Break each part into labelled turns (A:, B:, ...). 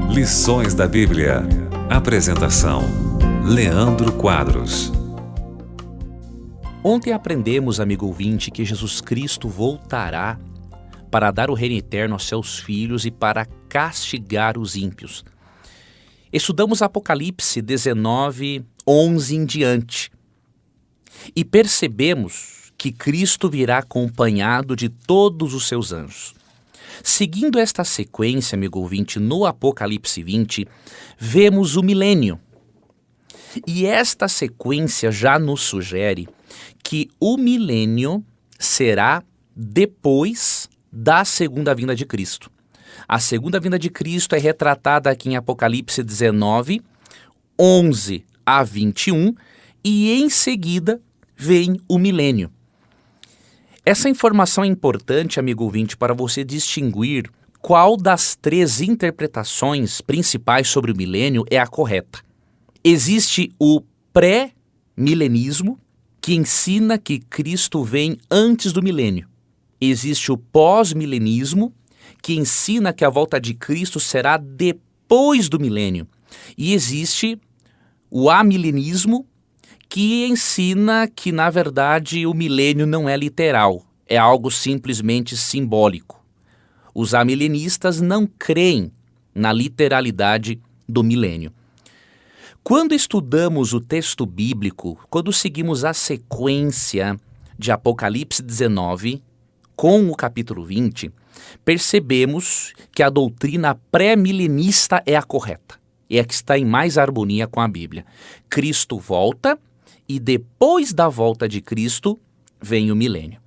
A: Lições da Bíblia. Apresentação: Leandro Quadros.
B: Ontem aprendemos, amigo ouvinte, que Jesus Cristo voltará para dar o reino eterno aos seus filhos e para castigar os ímpios. Estudamos Apocalipse 19, 11 em diante e percebemos que Cristo virá acompanhado de todos os seus anjos. Seguindo esta sequência, amigo ouvinte, no Apocalipse 20, vemos o milênio. E esta sequência já nos sugere que o milênio será depois da segunda vinda de Cristo. A segunda vinda de Cristo é retratada aqui em Apocalipse 19, 11 a 21, e em seguida vem o milênio. Essa informação é importante, amigo ouvinte, para você distinguir qual das três interpretações principais sobre o milênio é a correta. Existe o pré-milenismo, que ensina que Cristo vem antes do milênio. Existe o pós-milenismo, que ensina que a volta de Cristo será depois do milênio. E existe o amilenismo, que ensina que, na verdade, o milênio não é literal, é algo simplesmente simbólico. Os amilenistas não creem na literalidade do milênio. Quando estudamos o texto bíblico, quando seguimos a sequência de Apocalipse 19 com o capítulo 20, percebemos que a doutrina pré-milenista é a correta, é a que está em mais harmonia com a Bíblia. Cristo volta e depois da volta de Cristo vem o milênio.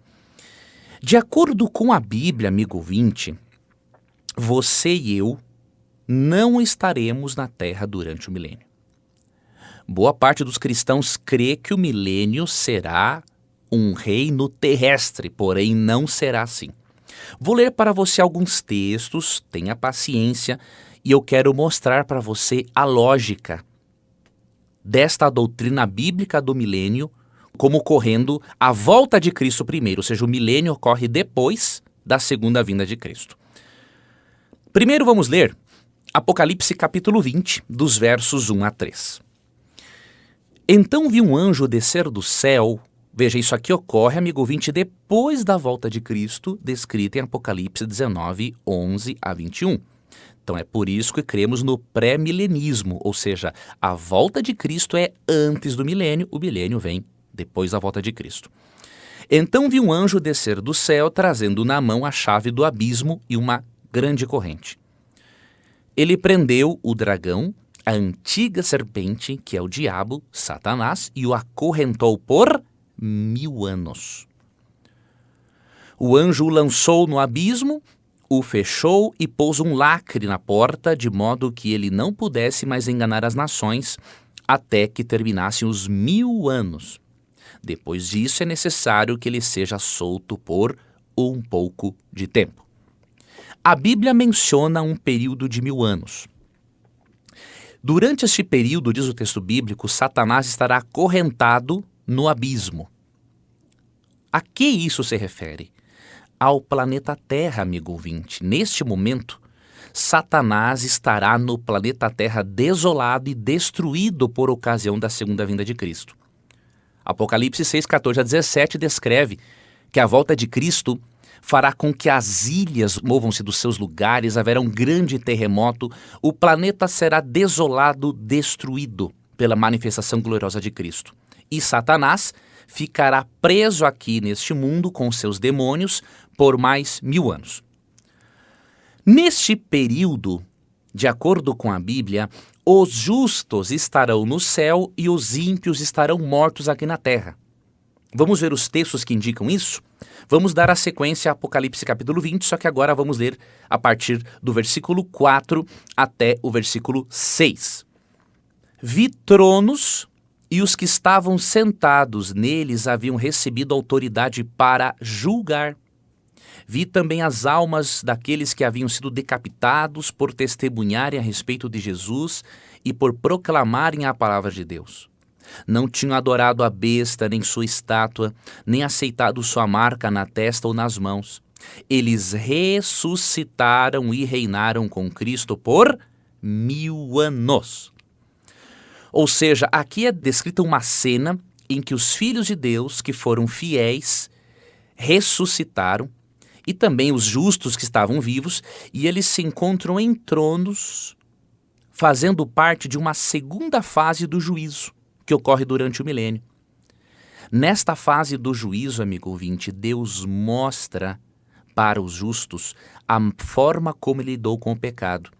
B: De acordo com a Bíblia, amigo ouvinte, você e eu não estaremos na Terra durante o milênio. Boa parte dos cristãos crê que o milênio será um reino terrestre, porém não será assim. Vou ler para você alguns textos, tenha paciência, e eu quero mostrar para você a lógica desta doutrina bíblica do milênio, como ocorrendo a volta de Cristo primeiro, ou seja, o milênio ocorre depois da segunda vinda de Cristo. Primeiro vamos ler Apocalipse capítulo 20, dos versos 1 a 3. Então vi um anjo descer do céu. Veja, isso aqui ocorre, amigo ouvinte, depois da volta de Cristo, descrita em Apocalipse 19, 11 a 21. Então é por isso que cremos no pré-milenismo, ou seja, a volta de Cristo é antes do milênio, o milênio vem depois da volta de Cristo. Então vi um anjo descer do céu, trazendo na mão a chave do abismo e uma grande corrente. Ele prendeu o dragão, a antiga serpente, que é o diabo, Satanás, e o acorrentou por 1000 anos. O anjo o lançou no abismo, o fechou e pôs um lacre na porta, de modo que ele não pudesse mais enganar as nações, até que terminassem os 1000 anos. Depois disso é necessário que ele seja solto por um pouco de tempo. A Bíblia menciona um período de 1000 anos. Durante este período, diz o texto bíblico, Satanás estará acorrentado no abismo. A que isso se refere? Ao planeta Terra, amigo ouvinte. Neste momento, Satanás estará no planeta Terra desolado e destruído por ocasião da segunda vinda de Cristo. Apocalipse 6, 14 a 17 descreve que a volta de Cristo fará com que as ilhas movam-se dos seus lugares, haverá um grande terremoto, o planeta será desolado, destruído pela manifestação gloriosa de Cristo. E Satanás ficará preso aqui neste mundo com seus demônios por mais 1000 anos. Neste período, de acordo com a Bíblia, os justos estarão no céu e os ímpios estarão mortos aqui na terra. Vamos ver os textos que indicam isso? Vamos dar a sequência a Apocalipse capítulo 20, só que agora vamos ler a partir do versículo 4 até o versículo 6. Vi tronos e os que estavam sentados neles haviam recebido autoridade para julgar. Vi também as almas daqueles que haviam sido decapitados por testemunharem a respeito de Jesus e por proclamarem a palavra de Deus. Não tinham adorado a besta, nem sua estátua, nem aceitado sua marca na testa ou nas mãos. Eles ressuscitaram e reinaram com Cristo por 1000 anos. Ou seja, aqui é descrita uma cena em que os filhos de Deus que foram fiéis ressuscitaram, e também os justos que estavam vivos, e eles se encontram em tronos, fazendo parte de uma segunda fase do juízo, que ocorre durante o milênio. Nesta fase do juízo, amigo ouvinte, Deus mostra para os justos a forma como ele lidou com o pecado.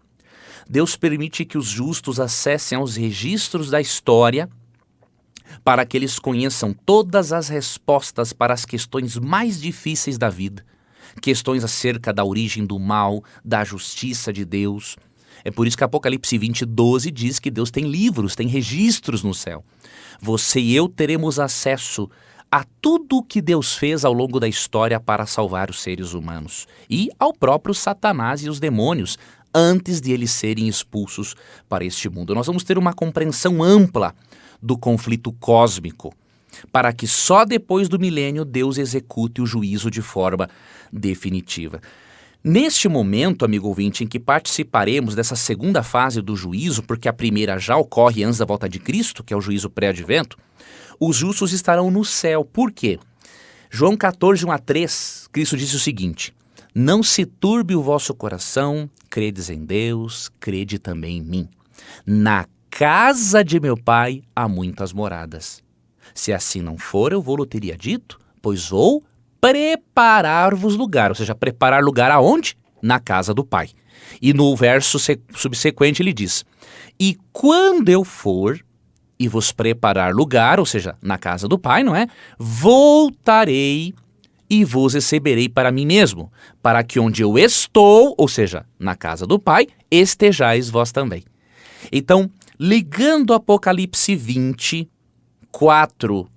B: Deus permite que os justos acessem aos registros da história para que eles conheçam todas as respostas para as questões mais difíceis da vida. Questões acerca da origem do mal, da justiça de Deus. É por isso que Apocalipse 20:12 diz que Deus tem livros, tem registros no céu. Você e eu teremos acesso a tudo o que Deus fez ao longo da história para salvar os seres humanos. E ao próprio Satanás e os demônios, antes de eles serem expulsos para este mundo. Nós vamos ter uma compreensão ampla do conflito cósmico, para que só depois do milênio Deus execute o juízo de forma definitiva. Neste momento, amigo ouvinte, em que participaremos dessa segunda fase do juízo, porque a primeira já ocorre antes da volta de Cristo, que é o juízo pré-advento, os justos estarão no céu. Por quê? João 14, 1-3, Cristo disse o seguinte: não se turbe o vosso coração, credes em Deus, crede também em mim. Na casa de meu pai há muitas moradas. Se assim não for, eu vou-lo teria dito, pois vou preparar-vos lugar. Ou seja, preparar lugar aonde? Na casa do pai. E no verso subsequente ele diz: e quando eu for e vos preparar lugar, ou seja, na casa do pai, não é? Voltarei e vos receberei para mim mesmo, para que onde eu estou, ou seja, na casa do pai, estejais vós também. Então, ligando Apocalipse 20:4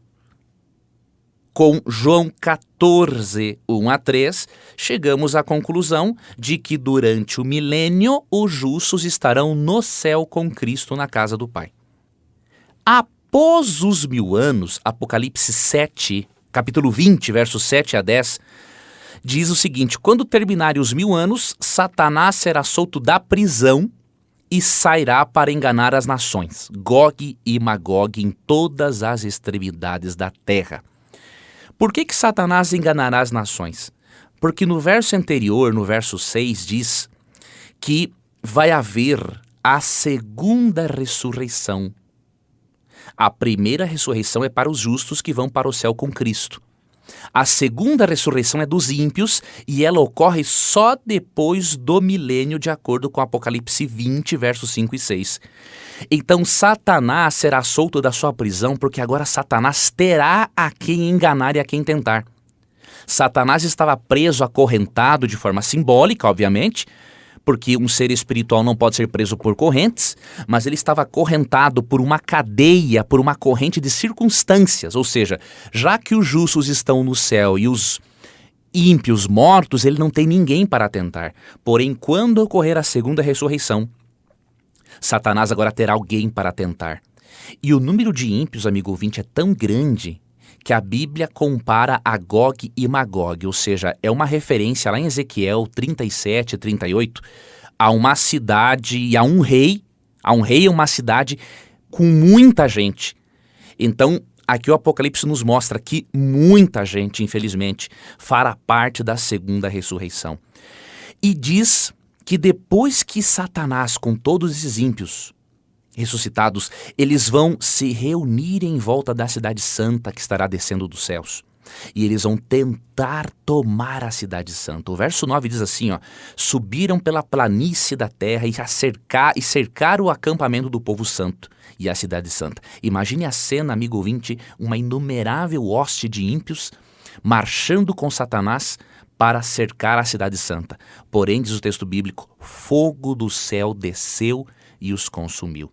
B: com João 14, 1-3, chegamos à conclusão de que durante o milênio os justos estarão no céu com Cristo na casa do Pai. Após os 1000 anos, Apocalipse 7, capítulo 20, versos 7-10, diz o seguinte: quando terminarem os 1000 anos, Satanás será solto da prisão e sairá para enganar as nações, Gog e Magog, em todas as extremidades da terra. Por que Satanás enganará as nações? Porque no verso anterior, no verso 6, diz que vai haver a segunda ressurreição. A primeira ressurreição é para os justos que vão para o céu com Cristo. A segunda ressurreição é dos ímpios e ela ocorre só depois do milênio, de acordo com Apocalipse 20, versos 5 e 6. Então Satanás será solto da sua prisão, porque agora Satanás terá a quem enganar e a quem tentar. Satanás estava preso, acorrentado de forma simbólica, obviamente, porque um ser espiritual não pode ser preso por correntes, mas ele estava acorrentado por uma cadeia, por uma corrente de circunstâncias. Ou seja, já que os justos estão no céu e os ímpios mortos, ele não tem ninguém para tentar. Porém, quando ocorrer a segunda ressurreição, Satanás agora terá alguém para tentar. E o número de ímpios, amigo ouvinte, é tão grande que a Bíblia compara a Gog e Magog, ou seja, é uma referência lá em Ezequiel 37, 38, a uma cidade, a um rei e uma cidade com muita gente. Então, aqui o Apocalipse nos mostra que muita gente, infelizmente, fará parte da segunda ressurreição. E diz que depois que Satanás, com todos esses ímpios ressuscitados, eles vão se reunir em volta da cidade santa que estará descendo dos céus. E eles vão tentar tomar a cidade santa. O verso 9 diz assim, subiram pela planície da terra e cercaram o acampamento do povo santo e a cidade santa. Imagine a cena, amigo ouvinte, uma inumerável hoste de ímpios marchando com Satanás para cercar a cidade santa. Porém, diz o texto bíblico, fogo do céu desceu e os consumiu.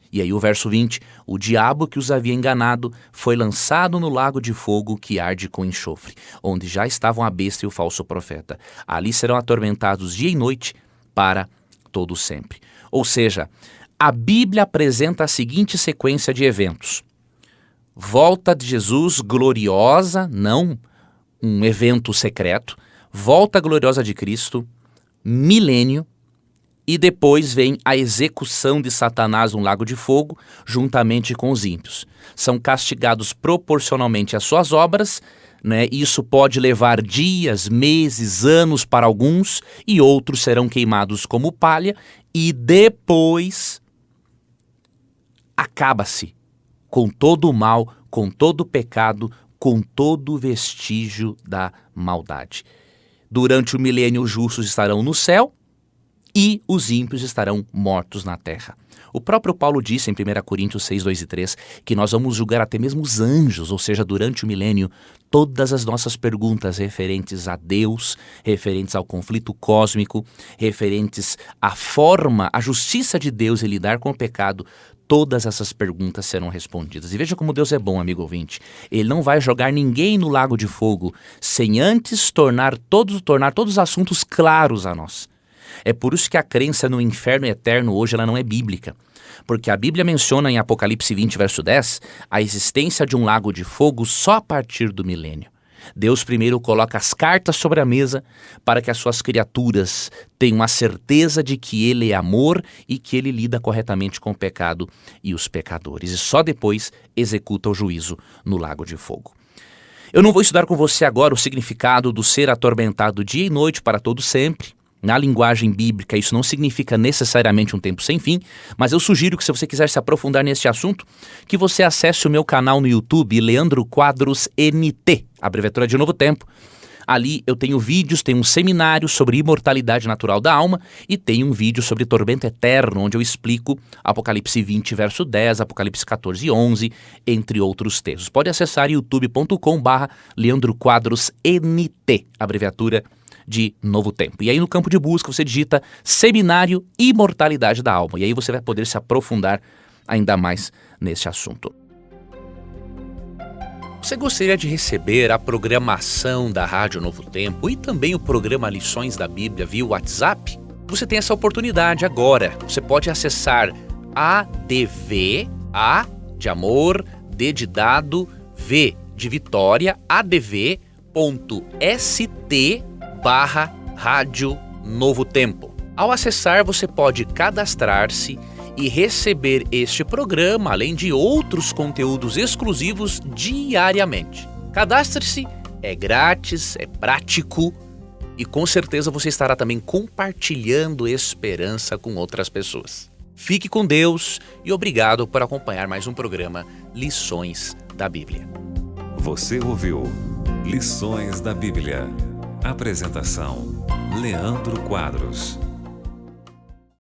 B: E aí o verso 20, o diabo que os havia enganado foi lançado no lago de fogo que arde com enxofre, onde já estavam a besta e o falso profeta. Ali serão atormentados dia e noite para todo sempre. Ou seja, a Bíblia apresenta a seguinte sequência de eventos. Volta de Jesus gloriosa, não um evento secreto. volta gloriosa de Cristo, milênio, e depois vem a execução de Satanás no lago de fogo, juntamente com os ímpios. São castigados proporcionalmente às suas obras, né? Isso pode levar dias, meses, anos para alguns, e outros serão queimados como palha, e depois acaba-se com todo o mal, com todo o pecado, com todo o vestígio da maldade. Durante o milênio, os justos estarão no céu e os ímpios estarão mortos na terra. O próprio Paulo disse em 1 Coríntios 6, 2 e 3 que nós vamos julgar até mesmo os anjos, ou seja, durante o milênio, todas as nossas perguntas referentes a Deus, referentes ao conflito cósmico, referentes à forma, à justiça de Deus em lidar com o pecado, todas essas perguntas serão respondidas. E veja como Deus é bom, amigo ouvinte. Ele não vai jogar ninguém no lago de fogo sem antes tornar todos os assuntos claros a nós. É por isso que a crença no inferno eterno hoje ela não é bíblica. Porque a Bíblia menciona em Apocalipse 20, verso 10, a existência de um lago de fogo só a partir do milênio. Deus primeiro coloca as cartas sobre a mesa para que as suas criaturas tenham a certeza de que Ele é amor e que Ele lida corretamente com o pecado e os pecadores. E só depois executa o juízo no lago de fogo. Eu não vou estudar com você agora o significado do ser atormentado dia e noite para todo sempre. Na linguagem bíblica, isso não significa necessariamente um tempo sem fim, mas eu sugiro que, se você quiser se aprofundar neste assunto, que você acesse o meu canal no YouTube, Leandro Quadros NT, abreviatura de Novo Tempo. Ali eu tenho vídeos, tenho um seminário sobre imortalidade natural da alma e tenho um vídeo sobre tormento eterno, onde eu explico Apocalipse 20, verso 10, Apocalipse 14, 11, entre outros textos. Pode acessar youtube.com/Leandro Quadros NT, abreviatura de Novo Tempo. E aí no campo de busca você digita Seminário Imortalidade da Alma. E aí você vai poder se aprofundar ainda mais nesse assunto. Você gostaria de receber a programação da Rádio Novo Tempo e também o programa Lições da Bíblia via WhatsApp? Você tem essa oportunidade agora. Você pode acessar ADV, A de amor, D de dado, V de Vitória, adv.st/Rádio Novo Tempo. Ao acessar, você pode cadastrar-se e receber este programa, além de outros conteúdos exclusivos diariamente. Cadastre-se, é grátis, é prático e com certeza você estará também compartilhando esperança com outras pessoas. Fique com Deus e obrigado por acompanhar mais um programa Lições da Bíblia.
A: Você ouviu Lições da Bíblia. Apresentação: Leandro Quadros.